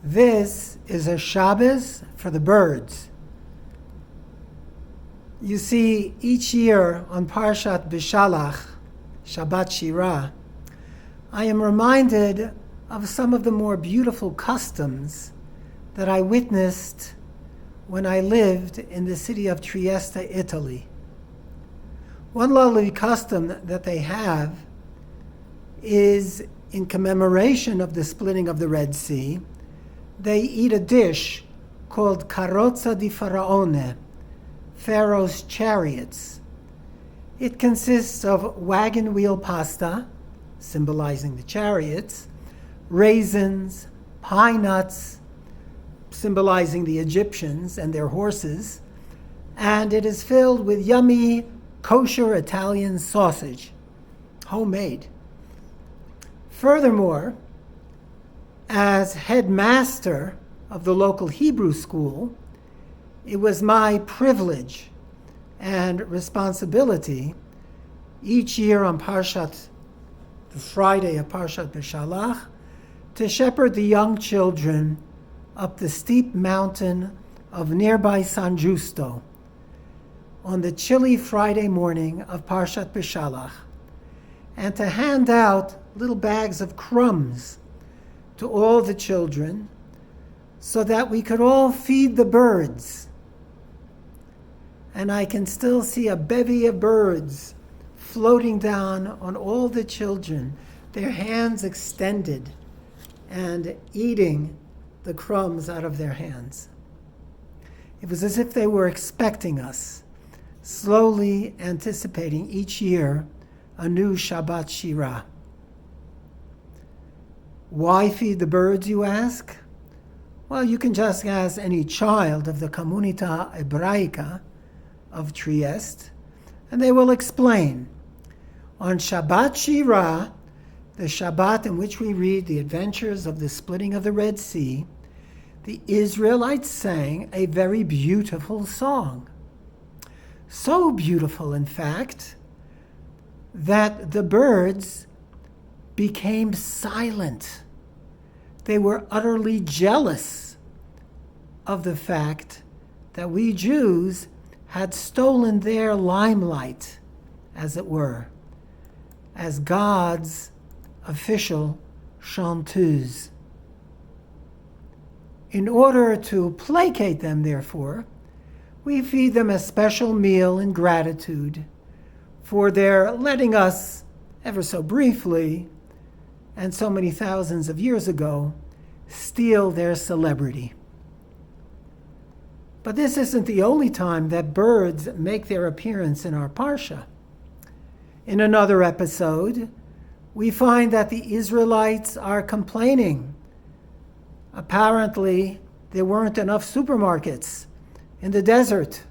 This is a Shabbos for the birds. You see, each year on Parshat Beshalach, Shabbat Shirah, I am reminded of some of the more beautiful customs that I witnessed when I lived in the city of Trieste, Italy. One lovely custom that they have is in commemoration of the splitting of the Red Sea. They eat a dish called carrozza di Faraone, Pharaoh's chariots. It consists of wagon wheel pasta, symbolizing the chariots, raisins, pine nuts, symbolizing the Egyptians and their horses, and it is filled with yummy kosher Italian sausage, homemade. Furthermore, as headmaster of the local Hebrew school, it was my privilege and responsibility each year on the Friday of Parshat Beshalach, to shepherd the young children up the steep mountain of nearby San Giusto on the chilly Friday morning of Parshat Beshalach, and to hand out little bags of crumbs to all the children so that we could all feed the birds. And I can still see a bevy of birds floating down on all the children, their hands extended and eating the crumbs out of their hands. It was as if they were expecting us, slowly anticipating each year a new Shabbat Shirah. Why feed the birds, you ask? Well, you can just ask any child of the Comunità Ebraica of Trieste, and they will explain. On Shabbat Shirah, the Shabbat in which we read the adventures of the splitting of the Red Sea, the Israelites sang a very beautiful song. So beautiful, in fact, that the birds became silent. They were utterly jealous of the fact that we Jews had stolen their limelight, as it were, as God's official chanteuse. In order to placate them, therefore, we feed them a special meal in gratitude for their letting us, ever so briefly, and so many thousands of years ago, steal their celebrity. But this isn't the only time that birds make their appearance in our Parsha. In another episode, we find that the Israelites are complaining. Apparently, there weren't enough supermarkets in the desert.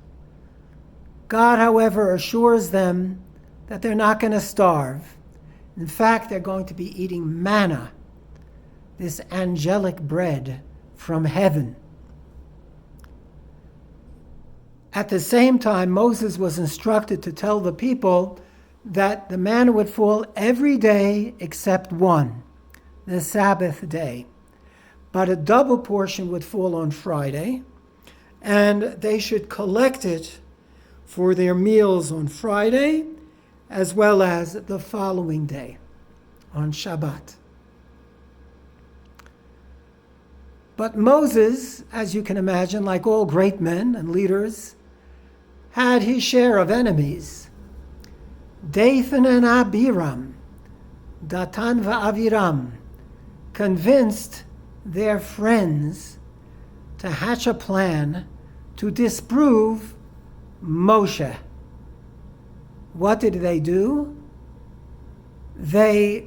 God, however, assures them that they're not going to starve. In fact, they're going to be eating manna, this angelic bread from heaven. At the same time, Moses was instructed to tell the people that the manna would fall every day except one, the Sabbath day. But a double portion would fall on Friday, and they should collect it for their meals on Friday, as well as the following day, on Shabbat. But Moses, as you can imagine, like all great men and leaders, had his share of enemies. Dathan and Abiram, Datan va'Aviram, convinced their friends to hatch a plan to disprove Moshe. What did they do? They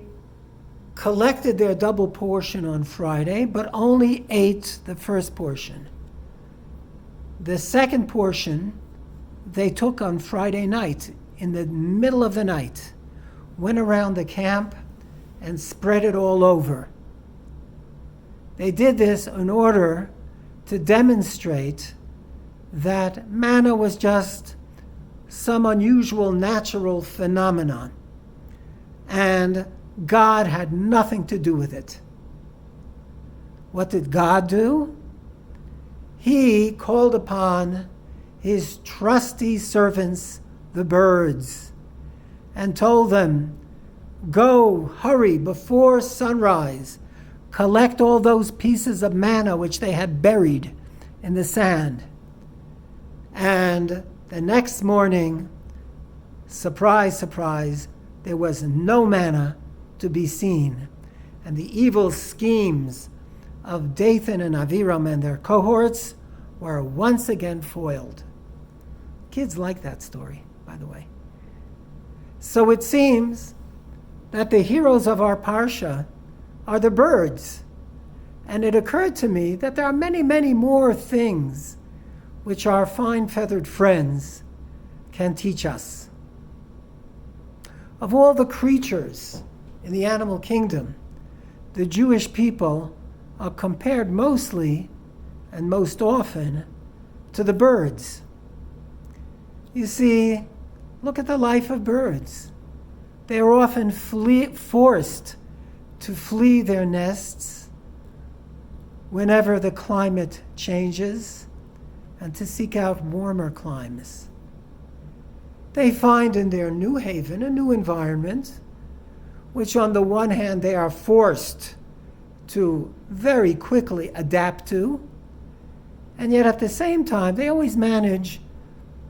collected their double portion on Friday, but only ate the first portion. The second portion they took on Friday night, in the middle of the night, went around the camp and spread it all over. They did this in order to demonstrate that manna was just some unusual natural phenomenon, and God had nothing to do with it. What did God do? He called upon his trusty servants, the birds, and told them, "Go, hurry, before sunrise, collect all those pieces of manna which they had buried in the sand." And the next morning, surprise, surprise, there was no manna to be seen. And the evil schemes of Dathan and Aviram and their cohorts were once again foiled. Kids like that story, by the way. So it seems that the heroes of our parsha are the birds. And it occurred to me that there are many, many more things which our fine feathered friends can teach us. Of all the creatures in the animal kingdom, the Jewish people are compared mostly and most often to the birds. You see, look at the life of birds. They are often forced to flee their nests whenever the climate changes and to seek out warmer climes. They find in their new haven a new environment, which on the one hand they are forced to very quickly adapt to, and yet at the same time they always manage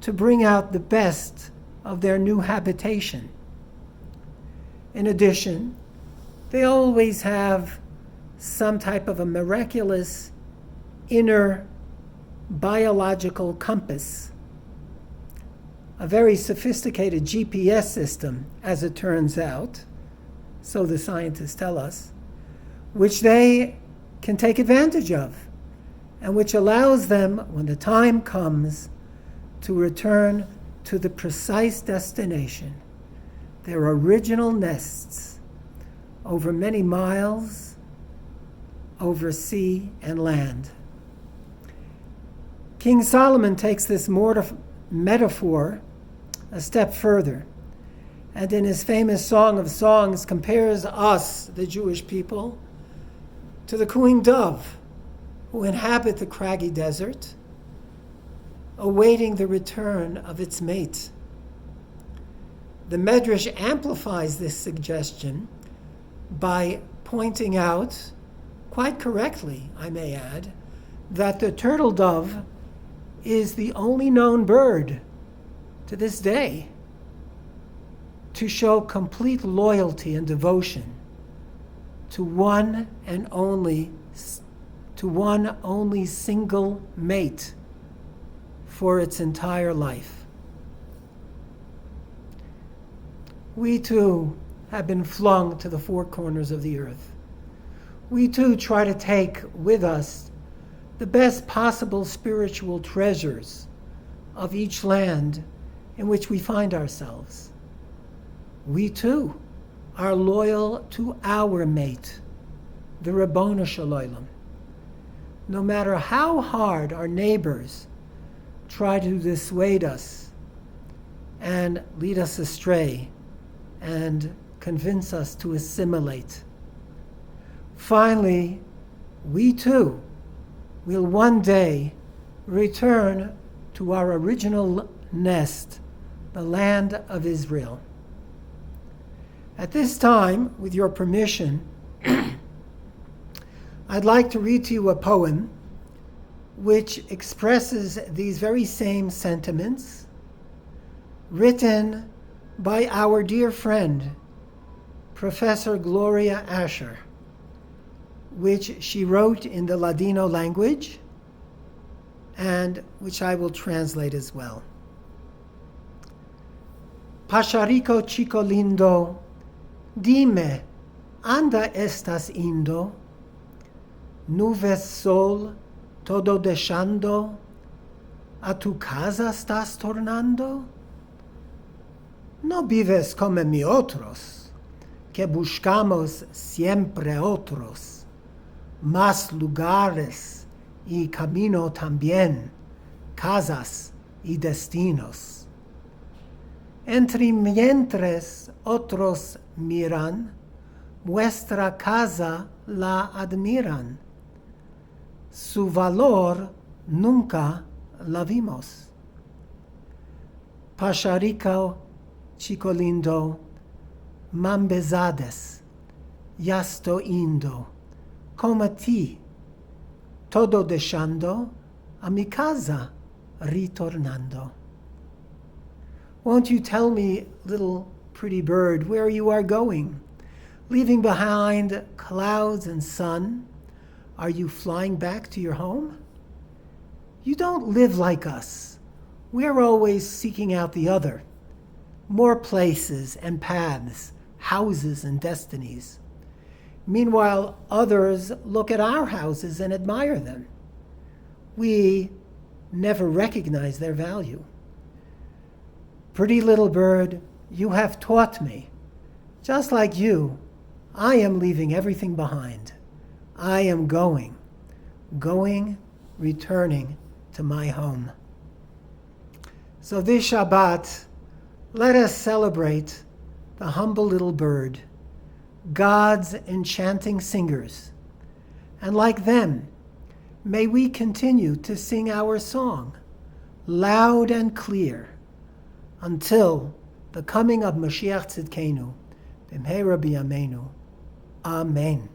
to bring out the best of their new habitation. In addition, they always have some type of a miraculous inner biological compass, a very sophisticated GPS system, as it turns out, so the scientists tell us, which they can take advantage of, and which allows them, when the time comes, to return to the precise destination, their original nests, over many miles, over sea and land. King Solomon takes this metaphor a step further, and in his famous Song of Songs compares us, the Jewish people, to the cooing dove who inhabit the craggy desert, awaiting the return of its mate. The Medrash amplifies this suggestion by pointing out, quite correctly, I may add, that the turtle dove is the only known bird to this day to show complete loyalty and devotion to one only single mate for its entire life. We too have been flung to the four corners of the earth. We too try to take with us the best possible spiritual treasures of each land in which we find ourselves. We too are loyal to our mate, the Rabbonu Shalom. No matter how hard our neighbors try to dissuade us and lead us astray and convince us to assimilate. Finally, we too will one day return to our original nest, the land of Israel. At this time, with your permission, I'd like to read to you a poem which expresses these very same sentiments, written by our dear friend, Professor Gloria Asher, which she wrote in the Ladino language, and which I will translate as well. Pacharico chico lindo, dime, anda estas indo, nubes sol todo dejando, a tu casa estás tornando? No vives como mi otros, que buscamos siempre otros, más lugares y camino también, casas y destinos. Entre mientras otros miran, vuestra casa la admiran. su valor nunca la vimos. Pacharico, chico lindo, mambezades, ya sto indo, como ti, todo dejando, a mi casa ritornando. Won't you tell me, little pretty bird, where you are going? Leaving behind clouds and sun, are you flying back to your home? You don't live like us. We're always seeking out the other, more places and paths, houses and destinies. Meanwhile, others look at our houses and admire them. We never recognize their value. Pretty little bird, you have taught me. Just like you, I am leaving everything behind. I am going, returning to my home. So this Shabbat, let us celebrate the humble little bird, God's enchanting singers. And like them, may we continue to sing our song, loud and clear, until the coming of Mashiach Tzidkenu, b'mheira b'yameinu. Amen.